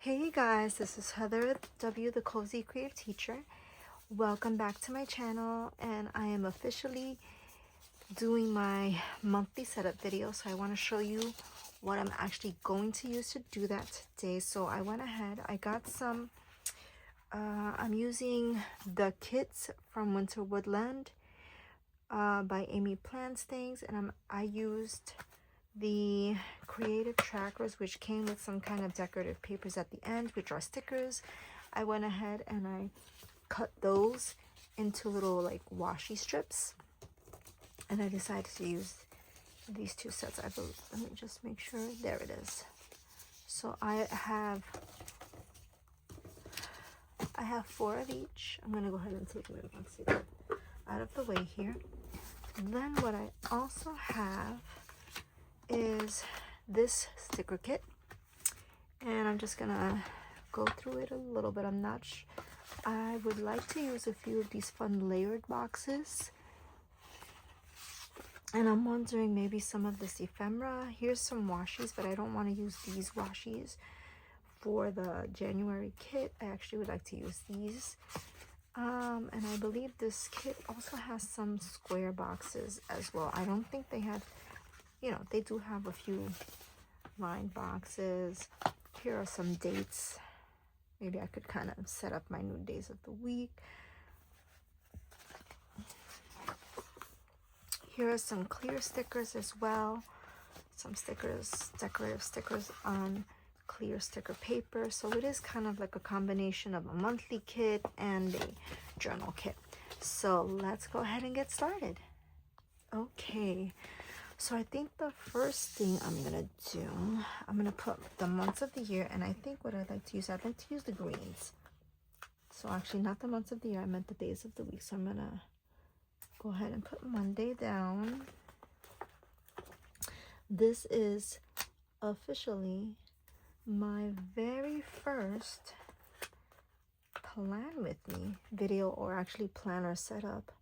Hey guys, this is Heather W, the Cozy Creative Teacher. Welcome back to my channel, and I am officially doing my monthly setup video. So I want to show you what I'm actually going to use to do that today. So I went ahead, I got some, I'm using the kits from Winter Woodland by Amy Plants Things, and I used the creative trackers, which came with some kind of decorative papers at the end, which are stickers. I went ahead and I cut those into little like washi strips, and I decided to use these two sets. I believe, let me just make sure, there it is. So I have 4 of each. I'm gonna go ahead and take my Makselife out of the way here. Then what I also have is this sticker kit, and I'm just gonna go through it a little bit. I'm not sure. I would like to use a few of these fun layered boxes, and I'm wondering maybe some of this ephemera. Here's some washies, but I don't want to use these washies for the January kit. I actually would like to use these. And I believe this kit also has some square boxes as well. I don't think they have, you know, they do have a few lined boxes. Here are some dates. Maybe I could kind of set up my new days of the week. Here are some clear stickers as well. Some stickers, decorative stickers on clear sticker paper. So it is kind of like a combination of a monthly kit and a journal kit. So let's go ahead and get started. Okay. So I think the first thing I'm gonna do, I'm gonna put the months of the year, and I think what I'd like to use the greens. So actually not the months of the year, I meant the days of the week. So I'm gonna go ahead and put Monday down. This is officially my very first plan with me video, or actually planner setup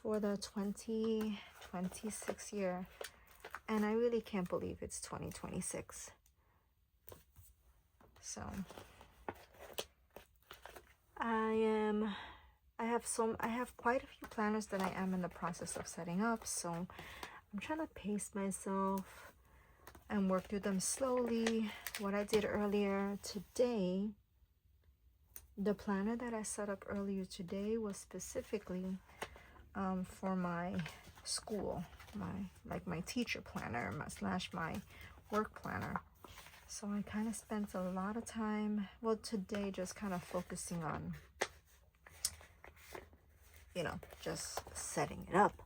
for the 2026 year, and I really can't believe it's 2026. So I have quite a few planners that I am in the process of setting up, so I'm trying to pace myself and work through them slowly. What I did earlier today, the planner that I set up earlier today was specifically for my school, my teacher planner slash my work planner. So I kind of spent a lot of time, well, today, just kind of focusing on, you know, just setting it up,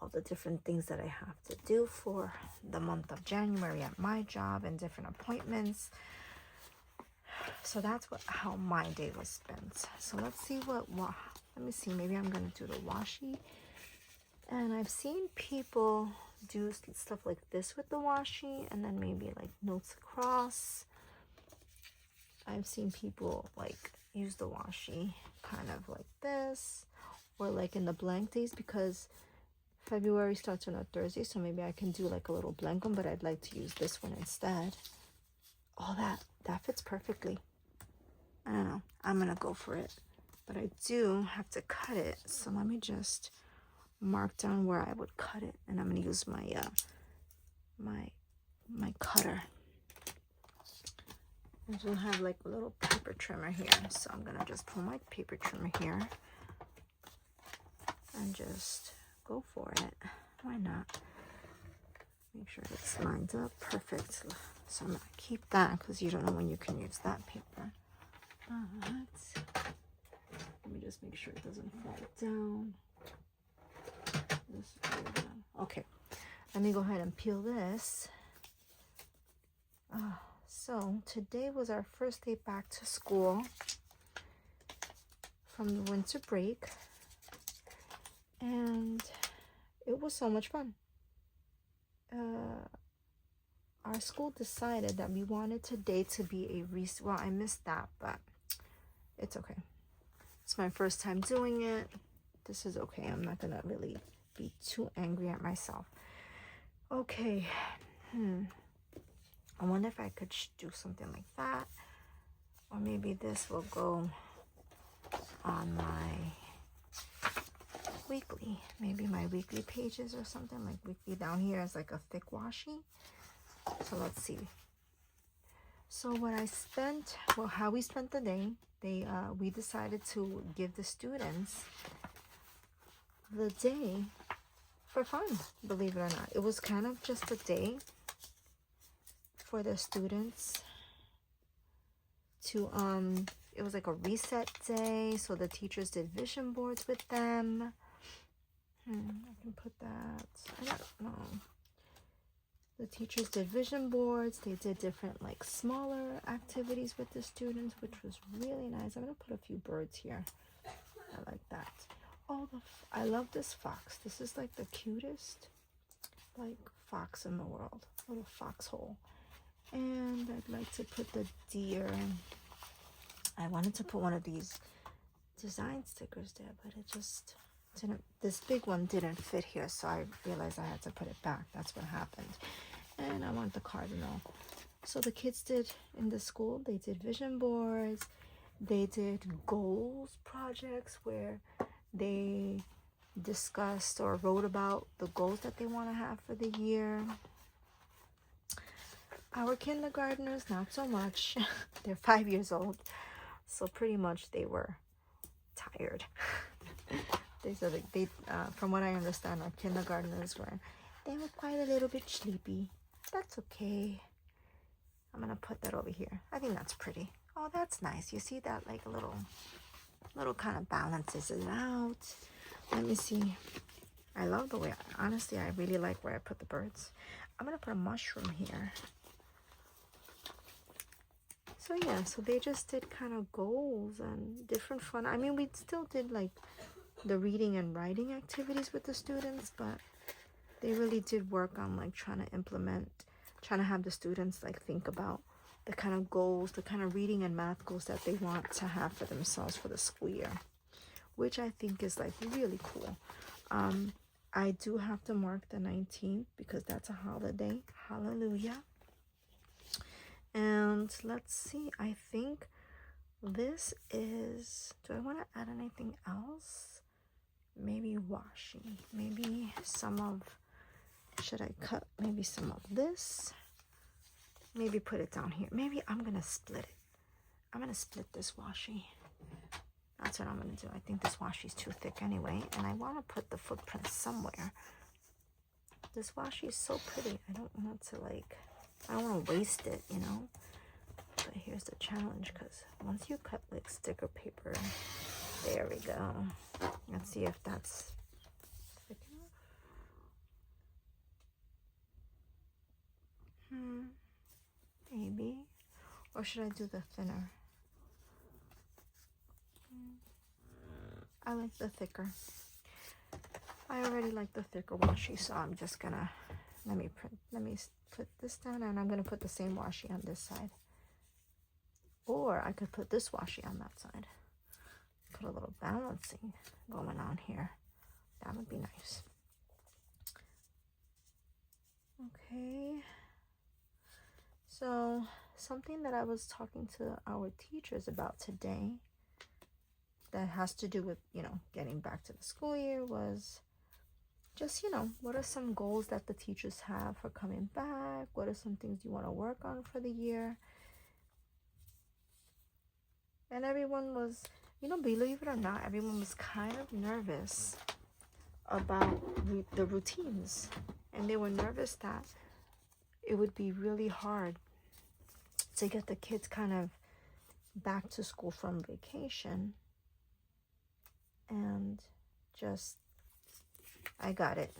all the different things that I have to do for the month of January at my job and different appointments. So that's how my day was spent. So let's see let me see, maybe I'm gonna do the washi. And I've seen people do stuff like this with the washi, and then maybe like notes across. I've seen people like use the washi kind of like this, or like in the blank days, because February starts on a Thursday, so maybe I can do like a little blank one, but I'd like to use this one instead. Oh, that fits perfectly. I don't know, I'm gonna go for it, but I do have to cut it. So let me just mark down where I would cut it, and I'm gonna use my my cutter. I do have like a little paper trimmer here, so I'm gonna just pull my paper trimmer here and just go for it. Why not? Make sure it's lined up perfect. So I'm gonna keep that, because you don't know when you can use that paper. Let me just make sure it doesn't fall down. Okay, let me go ahead and peel this. So today was our first day back to school from the winter break, and it was so much fun. Our school decided that we wanted today to be a well, I missed that, but it's okay. It's my first time doing it. This is okay. I'm not gonna really be too angry at myself. Okay. I wonder if I could do something like that, or maybe this will go on my weekly, maybe my weekly pages or something, like weekly down here is like a thick washi. So let's see. So what I spent, well, how we spent the day, we decided to give the students the day for fun, believe it or not. It was kind of just a day for the students to, it was like a reset day. So the teachers did vision boards with them. I can put that, I don't know. The teachers did vision boards. They did different like smaller activities with the students, which was really nice. I'm gonna put a few birds here. I like that. Oh, I love this fox. This is like the cutest like fox in the world. Little foxhole. And I'd like to put the deer. I wanted to put one of these design stickers there, but it just didn't. This big one didn't fit here, so I realized I had to put it back. That's what happened. And I want the cardinal. So the kids did in the school, they did vision boards, they did goals projects where they discussed or wrote about the goals that they want to have for the year. Our kindergartners, not so much. They're 5 years old, so pretty much they were tired. They said they from what I understand, our kindergartners were quite a little bit sleepy. That's okay. I'm gonna put that over here. I think that's pretty. Oh, that's nice. You see that, like a little kind of balances it out. Let me see. I love the way, honestly, I really like where I put the birds. I'm gonna put a mushroom here. So yeah, so they just did kind of goals and different fun. I mean, we still did like the reading and writing activities with the students, but they really did work on like trying to have the students like think about the kind of goals, the kind of reading and math goals that they want to have for themselves for the school year, which I think is like really cool. I do have to mark the 19th because that's a holiday. Hallelujah. And let's see, I think this is, do I want to add anything else? Maybe washi, maybe some of, should I cut maybe some of this? Maybe put it down here. Maybe I'm going to split it. I'm going to split this washi. That's what I'm going to do. I think this washi is too thick anyway. And I want to put the footprint somewhere. This washi is so pretty. I don't want to like, I don't want to waste it, you know. But here's the challenge, because once you cut like sticker paper, there we go. Let's see if that's thick enough. Maybe. Or should I do the thinner? I like the thicker. I already like the thicker washi, so I'm just gonna, let me put this down, and I'm gonna put the same washi on this side. Or I could put this washi on that side. Put a little balancing going on here. That would be nice. Okay. So something that I was talking to our teachers about today that has to do with, you know, getting back to the school year was just, you know, what are some goals that the teachers have for coming back? What are some things you want to work on for the year? And everyone was, you know, believe it or not, everyone was kind of nervous about the routines. And they were nervous that it would be really hard to get the kids kind of back to school from vacation. And just, I got it.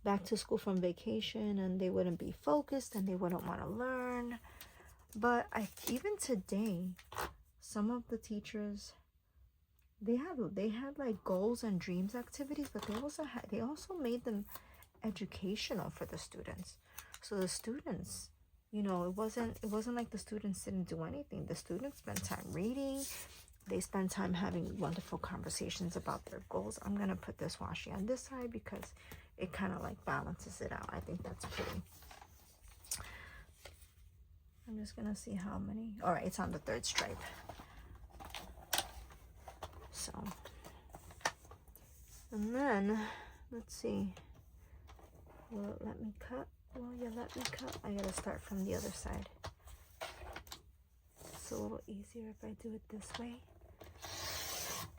Back to school from vacation, and they wouldn't be focused and they wouldn't want to learn. But even today, some of the teachers, they had like goals and dreams activities, but they also made them educational for the students. So the students, you know, it wasn't like the students didn't do anything. The students spent time reading. They spend time having wonderful conversations about their goals. I'm gonna put this washi on this side because it kind of like balances it out. I think that's pretty. I'm just gonna see how many. All right, it's on the third stripe. So, and then let's see. Will it let me cut? Will you let me cut? I gotta start from the other side. It's a little easier if I do it this way.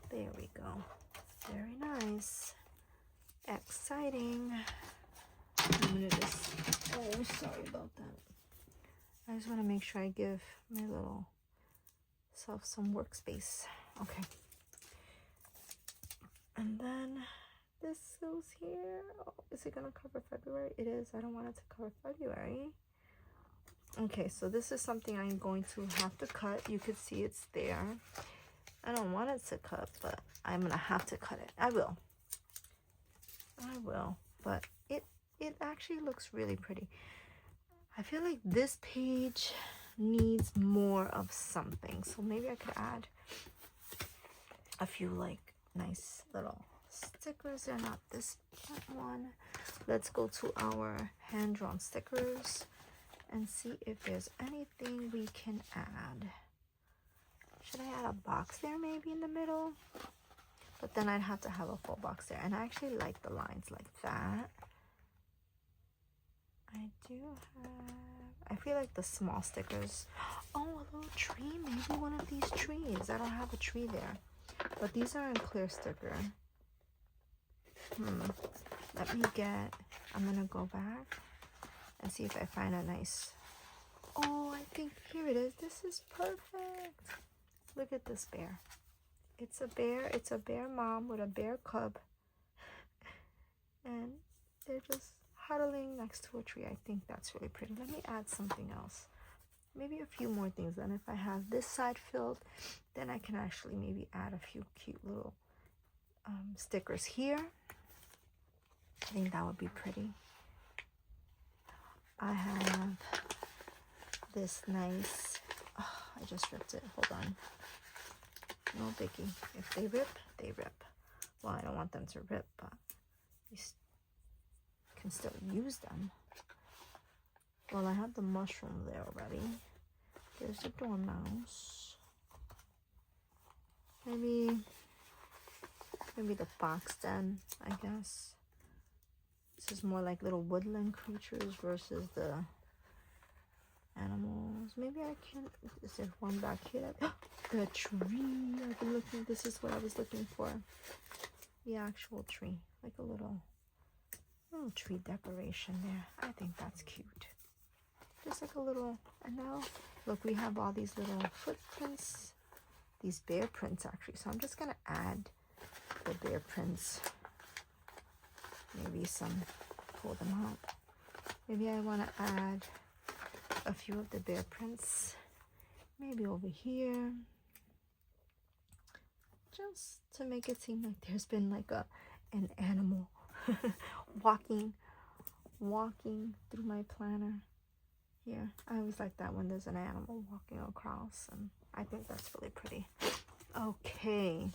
There we go. Very nice. Exciting. I'm gonna just, oh, sorry about that. I just want to make sure I give my little self some workspace. Okay. And then this goes here. Oh, is it gonna cover February? It is. I don't want it to cover February. Okay, so this is something I'm going to have to cut. You could see it's there. I don't want it to cut, but I'm gonna have to cut it. I will, but it actually looks really pretty. I feel like this page needs more of something, so maybe I could add a few like nice little stickers. They're not this one. Let's go to our hand-drawn stickers and see if there's anything we can add. Should I add a box there maybe in the middle? But then I'd have to have a full box there, and I actually like the lines like that. I do have, I feel like the small stickers. Oh, a little tree, maybe one of these trees. I don't have a tree there, but these are in clear sticker. Let me get, I'm gonna go back and see if I find a nice, oh, I think, here it is. This is perfect. Look at this bear. It's a bear mom with a bear cub, and they're just huddling next to a tree. I think that's really pretty. Let me add something else, maybe a few more things. Then if I have this side filled, then I can actually maybe add a few cute little stickers here. I think that would be pretty. I have this nice, oh, I just ripped it, hold on. No biggie. If they rip, they rip. Well, I don't want them to rip, but you can still use them. Well, I have the mushroom there already. There's the dormouse. Maybe the fox den, I guess. This is more like little woodland creatures versus the animals. Maybe I can, is there one back here? The tree. I've been looking, this is what I was looking for. The actual tree, like a little tree decoration there. I think that's cute. Just like a little, and now look, we have all these little footprints, these bear prints actually. So I'm just gonna add the bear prints. Maybe some, pull them out. Maybe I want to add a few of the bear prints, maybe over here, just to make it seem like there's been like an animal walking through my planner here. I always like that when there's an animal walking across, and I think that's really pretty. Okay,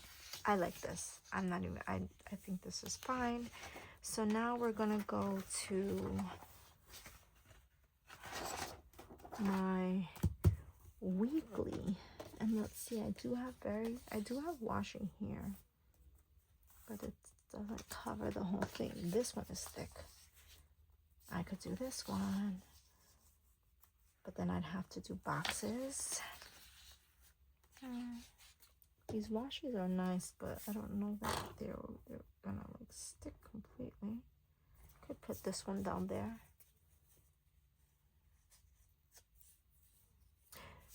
I like this. I think this is fine. So now we're gonna go to my weekly, and let's see, I do have washing here, but it doesn't cover the whole thing. This one is thick. I could do this one, but then I'd have to do boxes. These washes are nice, but I don't know that they're gonna like stick completely. Could put this one down there.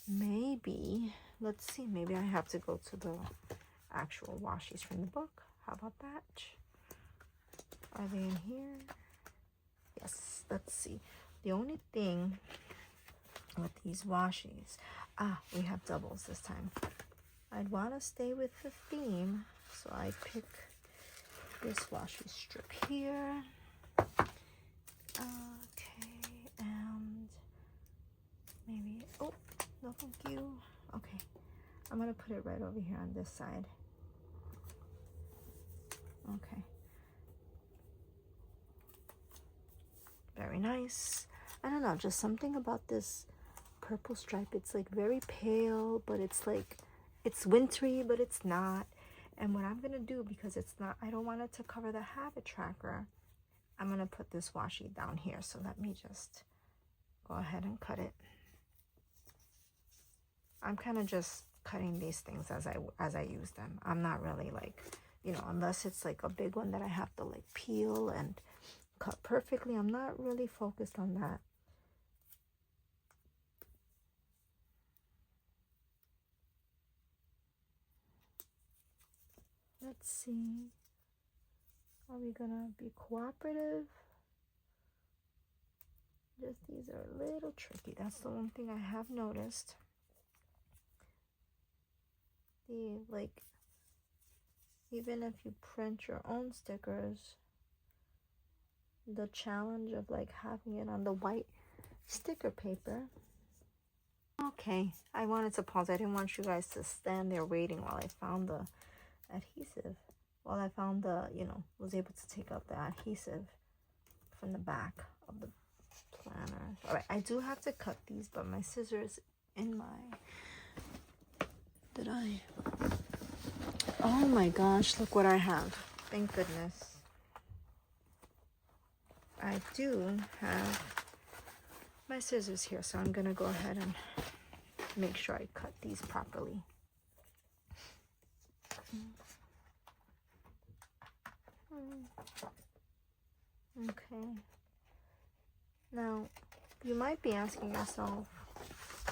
Maybe, let's see, maybe I have to go to the actual washies from the book. How about that? Are they in here? Yes, let's see. The only thing with these washies, we have doubles this time. I'd want to stay with the theme, so I pick this washi strip here. Okay, and maybe, oh, no thank you. Okay, I'm gonna put it right over here on this side. Okay, very nice. I don't know, just something about this purple stripe. It's like very pale, but it's like, it's wintry, but it's not. And what I'm gonna do, because it's not, I don't want it to cover the habit tracker, I'm gonna put this washi down here. So let me just go ahead and cut it. I'm kind of just cutting these things as I use them. I'm not really like, you know, unless it's like a big one that I have to like peel and cut perfectly, I'm not really focused on that. Let's see. Are we gonna be cooperative? Just these are a little tricky. That's the one thing I have noticed. Like, even if you print your own stickers, the challenge of like having it on the white sticker paper. Okay, I wanted to pause. I didn't want you guys to stand there waiting while I found the adhesive. While I found the, you know, was able to take out the adhesive from the back of the planner. All right, I do have to cut these, but my scissors in my, did I? Oh my gosh, look what I have. Thank goodness. I do have my scissors here, so I'm gonna go ahead and make sure I cut these properly. Okay. Now, you might be asking yourself,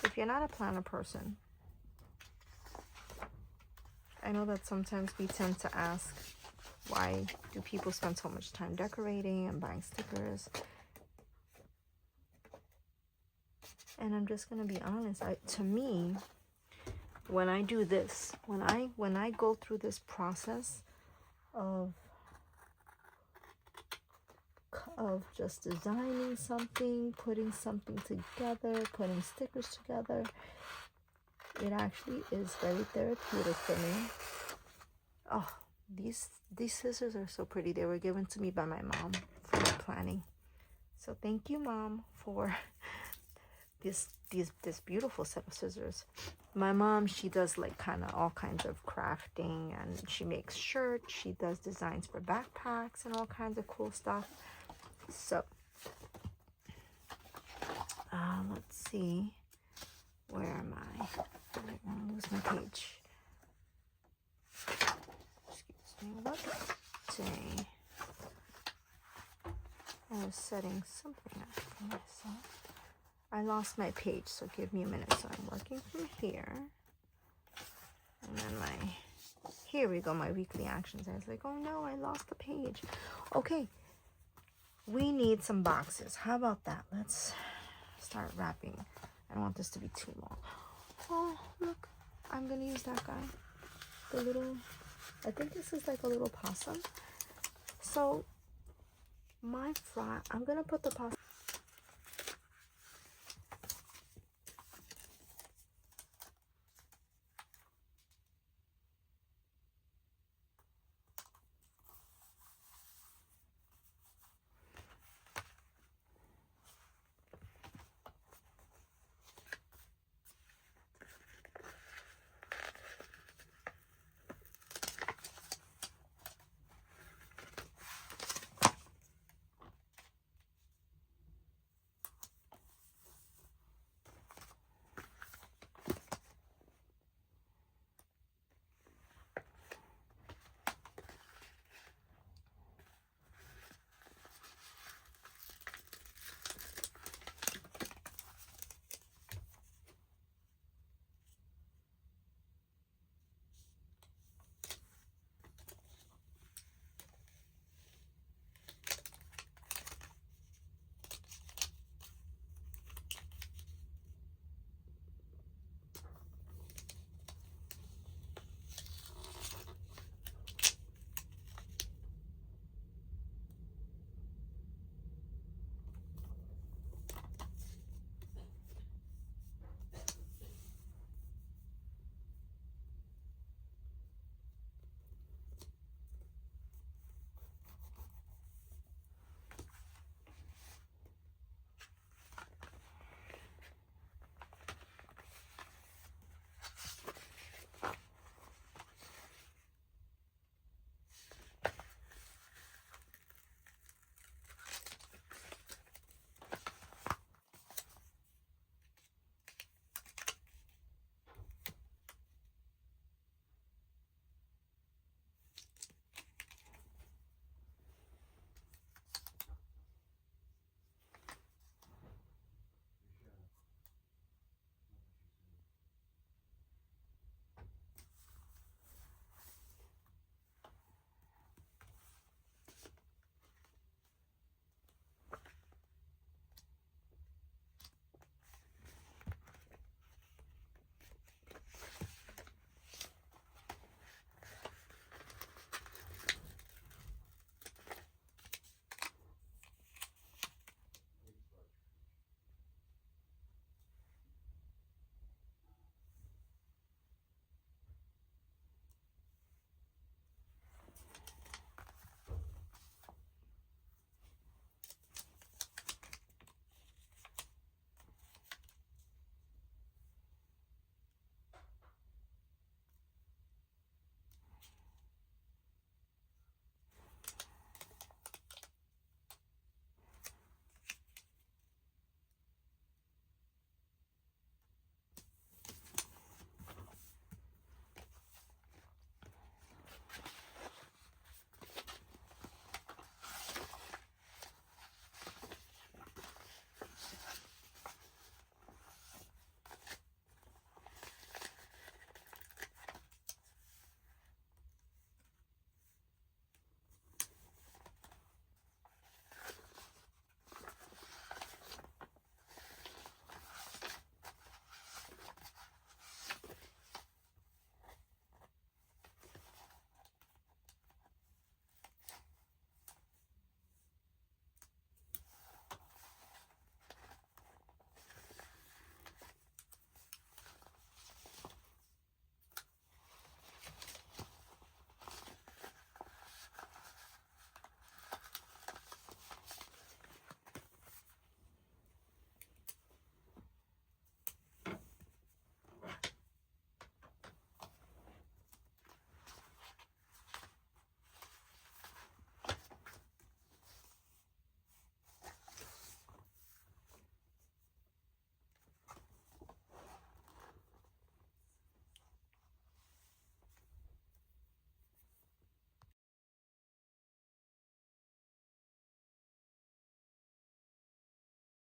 if you're not a planner person, I know that sometimes we tend to ask, why do people spend so much time decorating and buying stickers? And I'm just gonna be honest. To me, when I do this, when I go through this process of just designing something, putting something together, putting stickers together, it actually is very therapeutic for me. Oh, these scissors are so pretty. They were given to me by my mom for my planning. So thank you, Mom, for this beautiful set of scissors. My mom, she does like kind of all kinds of crafting, and she makes shirts. She does designs for backpacks and all kinds of cool stuff. So let's see, where am I? I don't want to lose my page. Excuse me, what day? I was setting something up for myself. I lost my page, so give me a minute. So I'm working from here, and then here we go, my weekly actions. I was like, oh no, I lost the page. Okay, we need some boxes. How about that? Let's start wrapping. I don't want this to be too long. Oh, look, I'm gonna use that guy. The little, I think this is like a little possum. So I'm gonna put the possum